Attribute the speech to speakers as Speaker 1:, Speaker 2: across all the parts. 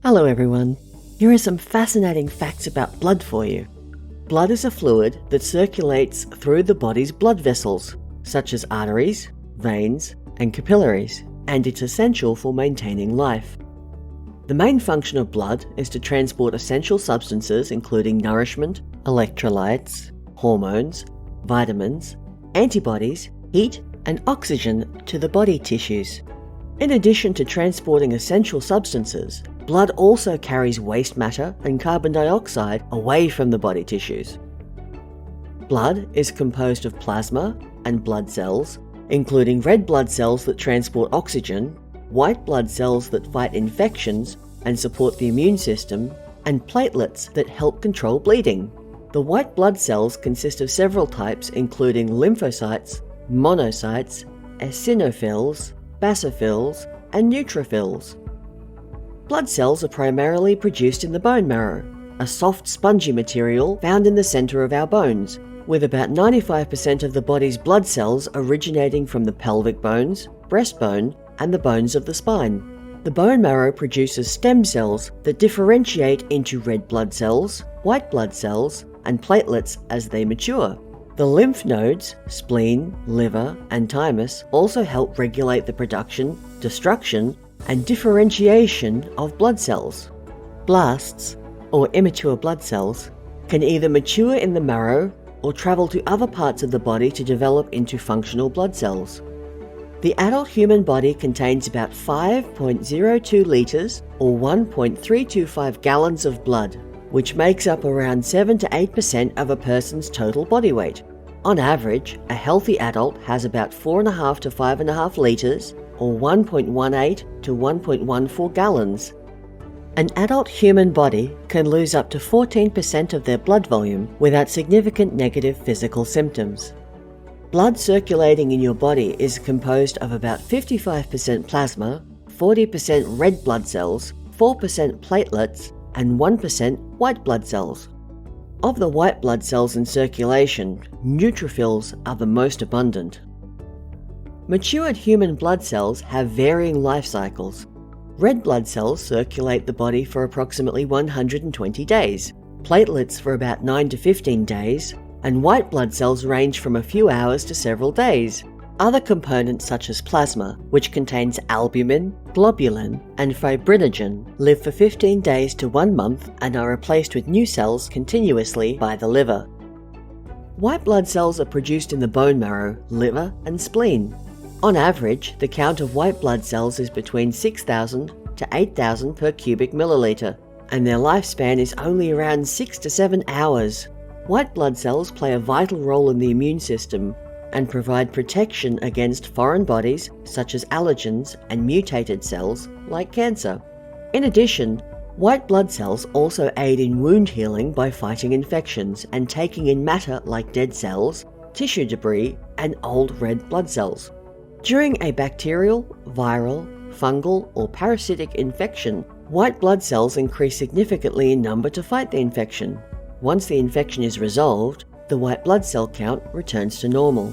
Speaker 1: Hello everyone. Here are some fascinating facts about blood for you. Blood is a fluid that circulates through the body's blood vessels, such as arteries, veins, and capillaries, and it's essential for maintaining life. The main function of blood is to transport essential substances including nourishment, electrolytes, hormones, vitamins, antibodies, heat, and oxygen to the body tissues. In addition to transporting essential substances, blood also carries waste matter and carbon dioxide away from the body tissues. Blood is composed of plasma and blood cells, including red blood cells that transport oxygen, white blood cells that fight infections and support the immune system, and platelets that help control bleeding. The white blood cells consist of several types including lymphocytes, monocytes, eosinophils, basophils, and neutrophils. Blood cells are primarily produced in the bone marrow, a soft spongy material found in the center of our bones, with about 95% of the body's blood cells originating from the pelvic bones, breastbone, and the bones of the spine. The bone marrow produces stem cells that differentiate into red blood cells, white blood cells, and platelets as they mature. The lymph nodes, spleen, liver, and thymus also help regulate the production, destruction, and differentiation of blood cells. Blasts, or immature blood cells, can either mature in the marrow or travel to other parts of the body to develop into functional blood cells. The adult human body contains about 5.02 litres or 1.325 gallons of blood, which makes up around 7 to 8% of a person's total body weight. On average, a healthy adult has about 4.5 to 5.5 litres or 1.18 to 1.14 gallons. An adult human body can lose up to 14% of their blood volume without significant negative physical symptoms. Blood circulating in your body is composed of about 55% plasma, 40% red blood cells, 4% platelets, and 1% white blood cells. Of the white blood cells in circulation, neutrophils are the most abundant. Matured human blood cells have varying life cycles. Red blood cells circulate the body for approximately 120 days, platelets for about 9 to 15 days, and white blood cells range from a few hours to several days. Other components such as plasma, which contains albumin, globulin, and fibrinogen, live for 15 days to 1 month and are replaced with new cells continuously by the liver. White blood cells are produced in the bone marrow, liver, and spleen. On average, the count of white blood cells is between 6,000 to 8,000 per cubic milliliter, and their lifespan is only around 6 to 7 hours. White blood cells play a vital role in the immune system and provide protection against foreign bodies such as allergens and mutated cells like cancer. In addition, white blood cells also aid in wound healing by fighting infections and taking in matter like dead cells, tissue debris, and old red blood cells. During a bacterial, viral, fungal, or parasitic infection, white blood cells increase significantly in number to fight the infection. Once the infection is resolved, the white blood cell count returns to normal.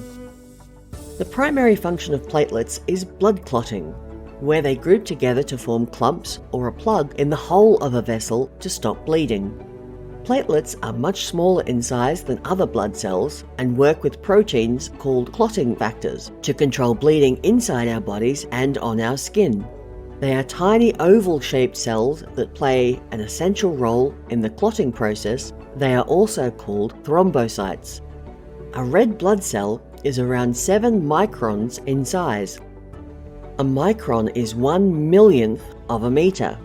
Speaker 1: The primary function of platelets is blood clotting, where they group together to form clumps or a plug in the hull of a vessel to stop bleeding. Platelets are much smaller in size than other blood cells and work with proteins called clotting factors to control bleeding inside our bodies and on our skin. They are tiny oval-shaped cells that play an essential role in the clotting process. They are also called thrombocytes. A red blood cell is around 7 microns in size. A micron is 1/1,000,000th of a meter.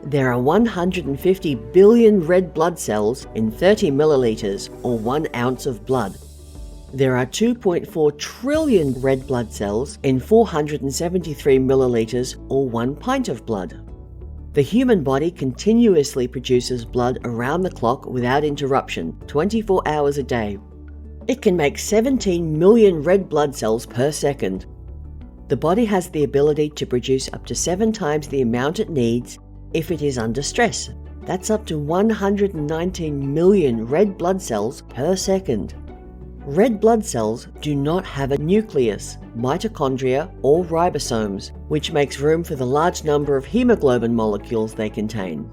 Speaker 1: There are 150 billion red blood cells in 30 milliliters or 1 ounce of blood. There are 2.4 trillion red blood cells in 473 milliliters or 1 pint of blood. The human body continuously produces blood around the clock without interruption, 24 hours a day. It can make 17 million red blood cells per second. The body has the ability to produce up to 7 times the amount it needs if it is under stress. That's up to 119 million red blood cells per second. Red blood cells do not have a nucleus, mitochondria, or ribosomes, which makes room for the large number of hemoglobin molecules they contain.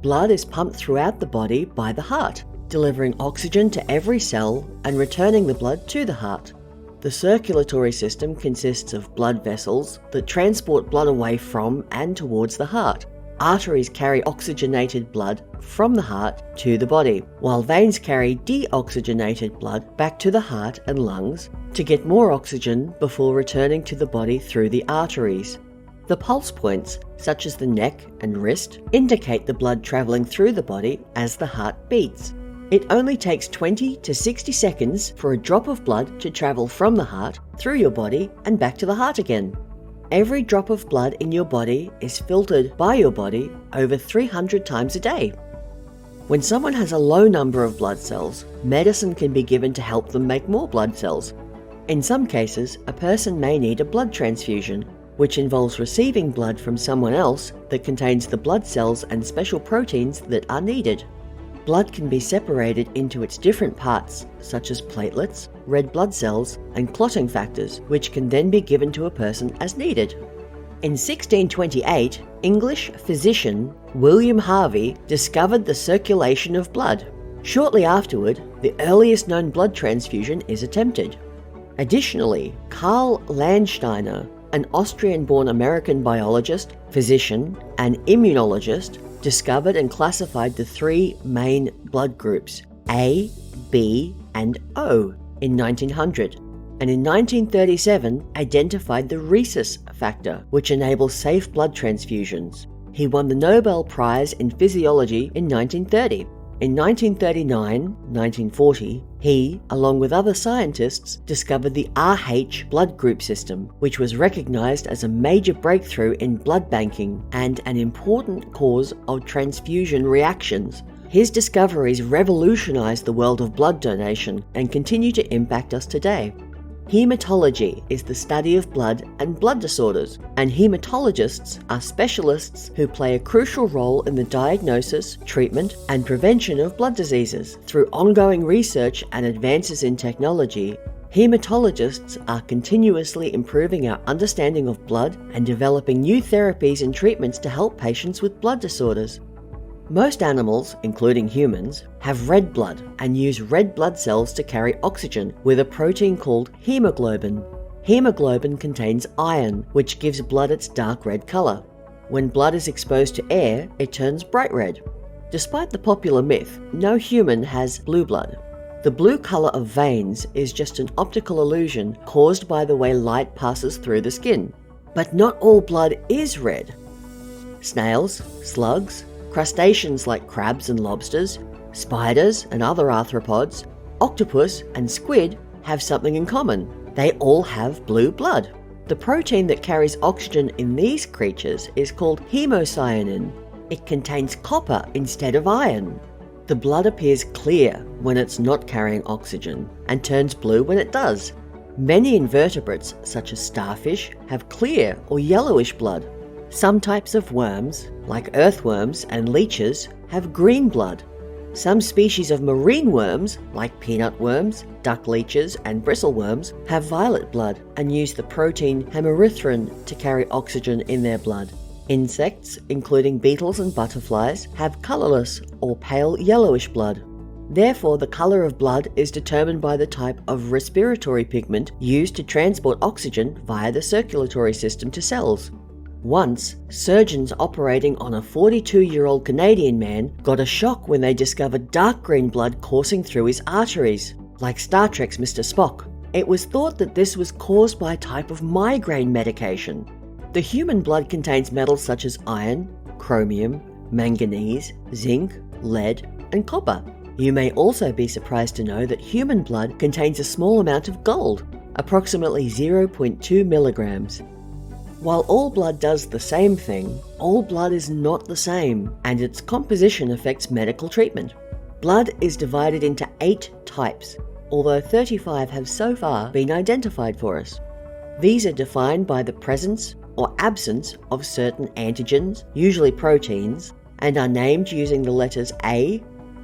Speaker 1: Blood is pumped throughout the body by the heart, delivering oxygen to every cell and returning the blood to the heart. The circulatory system consists of blood vessels that transport blood away from and towards the heart. Arteries carry oxygenated blood from the heart to the body, while veins carry deoxygenated blood back to the heart and lungs to get more oxygen before returning to the body through the arteries. The pulse points, such as the neck and wrist, indicate the blood traveling through the body as the heart beats. It only takes 20 to 60 seconds for a drop of blood to travel from the heart through your body and back to the heart again. Every drop of blood in your body is filtered by your body over 300 times a day. When someone has a low number of blood cells, medicine can be given to help them make more blood cells. In some cases, a person may need a blood transfusion, which involves receiving blood from someone else that contains the blood cells and special proteins that are needed. Blood can be separated into its different parts, such as platelets, red blood cells, and clotting factors, which can then be given to a person as needed. In 1628, English physician William Harvey discovered the circulation of blood. Shortly afterward, the earliest known blood transfusion is attempted. Additionally, Karl Landsteiner, an Austrian-born American biologist, physician, and immunologist, discovered and classified the three main blood groups, A, B, and O, in 1900, and in 1937 identified the rhesus factor, which enables safe blood transfusions. He won the Nobel Prize in Physiology in 1930. In 1939-1940, he, along with other scientists, discovered the Rh blood group system, which was recognized as a major breakthrough in blood banking and an important cause of transfusion reactions. His discoveries revolutionized the world of blood donation and continue to impact us today. Hematology is the study of blood and blood disorders, and hematologists are specialists who play a crucial role in the diagnosis, treatment, and prevention of blood diseases. Through ongoing research and advances in technology, hematologists are continuously improving our understanding of blood and developing new therapies and treatments to help patients with blood disorders. Most animals, including humans, have red blood and use red blood cells to carry oxygen with a protein called hemoglobin. Hemoglobin contains iron, which gives blood its dark red color. When blood is exposed to air, it turns bright red. Despite the popular myth, no human has blue blood. The blue color of veins is just an optical illusion caused by the way light passes through the skin. But not all blood is red. Snails, slugs, crustaceans like crabs and lobsters, spiders and other arthropods, octopus and squid have something in common. They all have blue blood. The protein that carries oxygen in these creatures is called hemocyanin. It contains copper instead of iron. The blood appears clear when it's not carrying oxygen and turns blue when it does. Many invertebrates, such as starfish, have clear or yellowish blood. Some types of worms, like earthworms and leeches, have green blood. Some species of marine worms, like peanut worms, duck leeches, and bristle worms, have violet blood and use the protein hemerythrin to carry oxygen in their blood. Insects, including beetles and butterflies, have colorless or pale yellowish blood. Therefore, the color of blood is determined by the type of respiratory pigment used to transport oxygen via the circulatory system to cells. Once, surgeons operating on a 42-year-old Canadian man got a shock when they discovered dark green blood coursing through his arteries, like Star Trek's Mr. Spock. It was thought that this was caused by a type of migraine medication. The human blood contains metals such as iron, chromium, manganese, zinc, lead, and copper. You may also be surprised to know that human blood contains a small amount of gold, approximately 0.2 milligrams. While all blood does the same thing, all blood is not the same, and its composition affects medical treatment. Blood is divided into 8 types, although 35 have so far been identified for us. These are defined by the presence or absence of certain antigens, usually proteins, and are named using the letters A,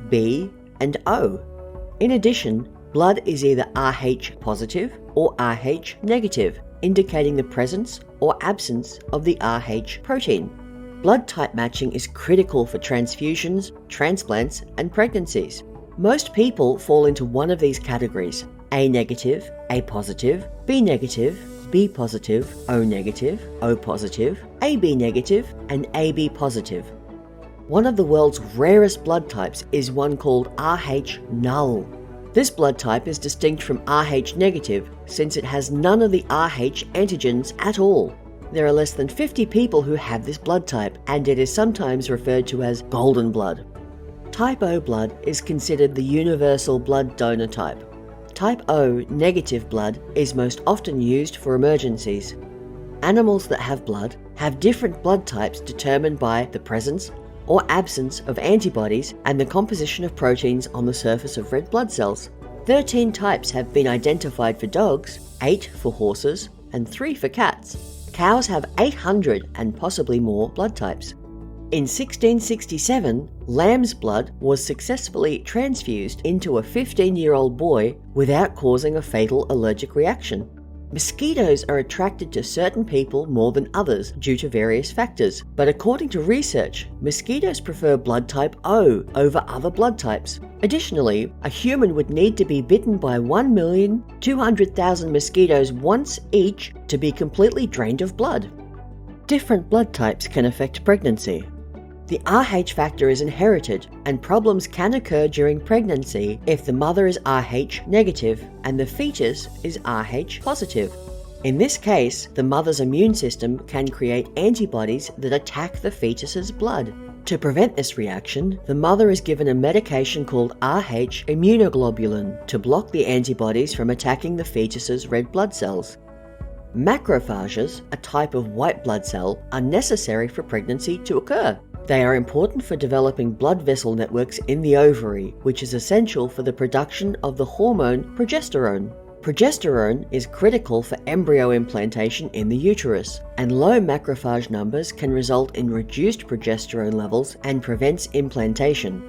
Speaker 1: B, and O. In addition, Blood is either Rh positive or Rh negative, indicating the presence or absence of the Rh protein. Blood type matching is critical for transfusions, transplants, and pregnancies. Most people fall into one of these categories: A negative, A positive, B negative, B positive, O negative, O positive, AB negative, and AB positive. One of the world's rarest blood types is one called Rh null. This blood type is distinct from Rh negative since it has none of the Rh antigens at all. There are less than 50 people who have this blood type, and it is sometimes referred to as golden blood. Type O blood is considered the universal blood donor type. Type O negative blood is most often used for emergencies. Animals that have blood have different blood types determined by the presence or absence of antibodies and the composition of proteins on the surface of red blood cells. 13 types have been identified for dogs, 8 for horses, and 3 for cats. Cows have 800 and possibly more blood types. In 1667, lamb's blood was successfully transfused into a 15-year-old boy without causing a fatal allergic reaction. Mosquitoes are attracted to certain people more than others due to various factors, but according to research, mosquitoes prefer blood type O over other blood types. Additionally, a human would need to be bitten by 1,200,000 mosquitoes once each to be completely drained of blood. Different blood types can affect pregnancy. The Rh factor is inherited, and problems can occur during pregnancy if the mother is Rh negative and the fetus is Rh positive. In this case, the mother's immune system can create antibodies that attack the fetus's blood. To prevent this reaction, the mother is given a medication called Rh immunoglobulin to block the antibodies from attacking the fetus's red blood cells. Macrophages, a type of white blood cell, are necessary for pregnancy to occur. They are important for developing blood vessel networks in the ovary, which is essential for the production of the hormone progesterone. Progesterone is critical for embryo implantation in the uterus, and low macrophage numbers can result in reduced progesterone levels and prevents implantation.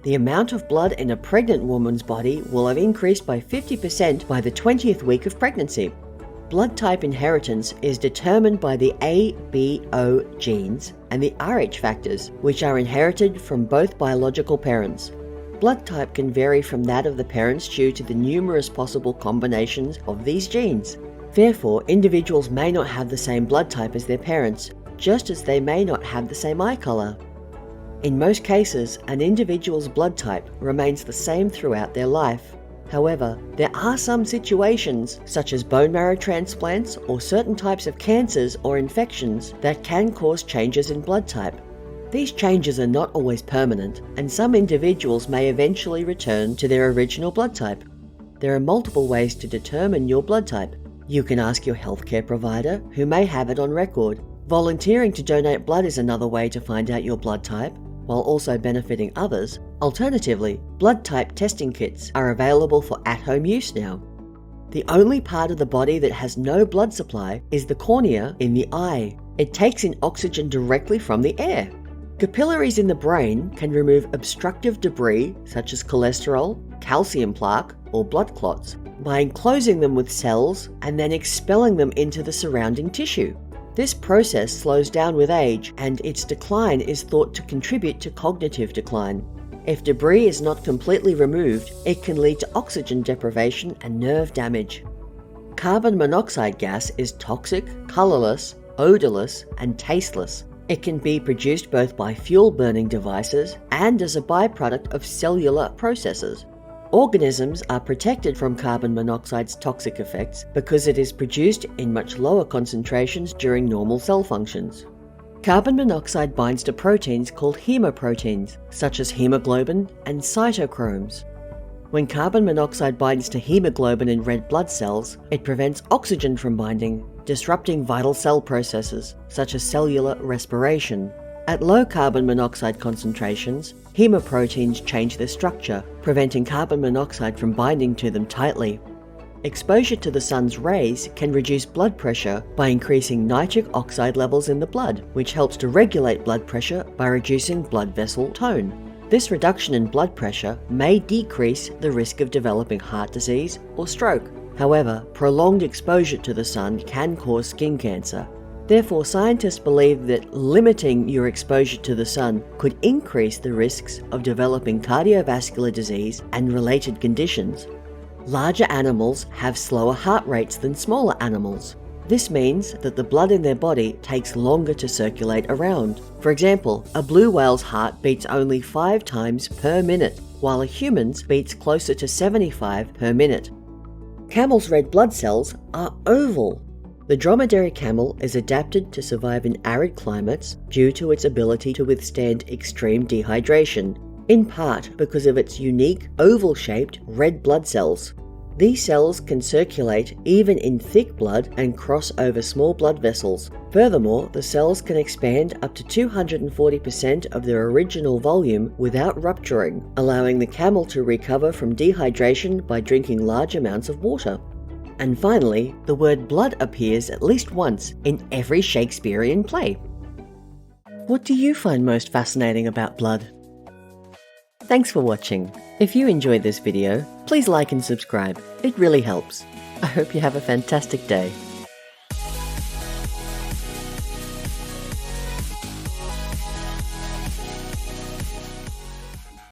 Speaker 1: The amount of blood in a pregnant woman's body will have increased by 50% by the 20th week of pregnancy. Blood type inheritance is determined by the A, B, O genes and the Rh factors, which are inherited from both biological parents. Blood type can vary from that of the parents due to the numerous possible combinations of these genes. Therefore, individuals may not have the same blood type as their parents, just as they may not have the same eye color. In most cases, an individual's blood type remains the same throughout their life. However, there are some situations, such as bone marrow transplants or certain types of cancers or infections, that can cause changes in blood type. These changes are not always permanent, and some individuals may eventually return to their original blood type. There are multiple ways to determine your blood type. You can ask your healthcare provider, who may have it on record. Volunteering to donate blood is another way to find out your blood type, while also benefiting others. Alternatively, blood type testing kits are available for at-home use now. The only part of the body that has no blood supply is the cornea in the eye. It takes in oxygen directly from the air. Capillaries in the brain can remove obstructive debris such as cholesterol, calcium plaque, or blood clots by enclosing them with cells and then expelling them into the surrounding tissue. This process slows down with age, and its decline is thought to contribute to cognitive decline. If debris is not completely removed, it can lead to oxygen deprivation and nerve damage. Carbon monoxide gas is toxic, colorless, odorless, and tasteless. It can be produced both by fuel-burning devices and as a byproduct of cellular processes. Organisms are protected from carbon monoxide's toxic effects because it is produced in much lower concentrations during normal cell functions. Carbon monoxide binds to proteins called hemoproteins, such as hemoglobin and cytochromes. When carbon monoxide binds to hemoglobin in red blood cells, it prevents oxygen from binding, disrupting vital cell processes, such as cellular respiration. At low carbon monoxide concentrations, hemoproteins change their structure, preventing carbon monoxide from binding to them tightly. Exposure to the sun's rays can reduce blood pressure by increasing nitric oxide levels in the blood, which helps to regulate blood pressure by reducing blood vessel tone. This reduction in blood pressure may decrease the risk of developing heart disease or stroke. However, prolonged exposure to the sun can cause skin cancer. Therefore, scientists believe that limiting your exposure to the sun could increase the risks of developing cardiovascular disease and related conditions. Larger animals have slower heart rates than smaller animals. This means that the blood in their body takes longer to circulate around. For example, a blue whale's heart beats only 5 times per minute, while a human's beats closer to 75 per minute. Camels' red blood cells are oval. The dromedary camel is adapted to survive in arid climates due to its ability to withstand extreme dehydration, in part because of its unique oval-shaped red blood cells. These cells can circulate even in thick blood and cross over small blood vessels. Furthermore, the cells can expand up to 240% of their original volume without rupturing, allowing the camel to recover from dehydration by drinking large amounts of water. And finally, the word blood appears at least once in every Shakespearean play. What do you find most fascinating about blood? Thanks for watching. If you enjoyed this video, please like and subscribe. It really helps. I hope you have a fantastic day.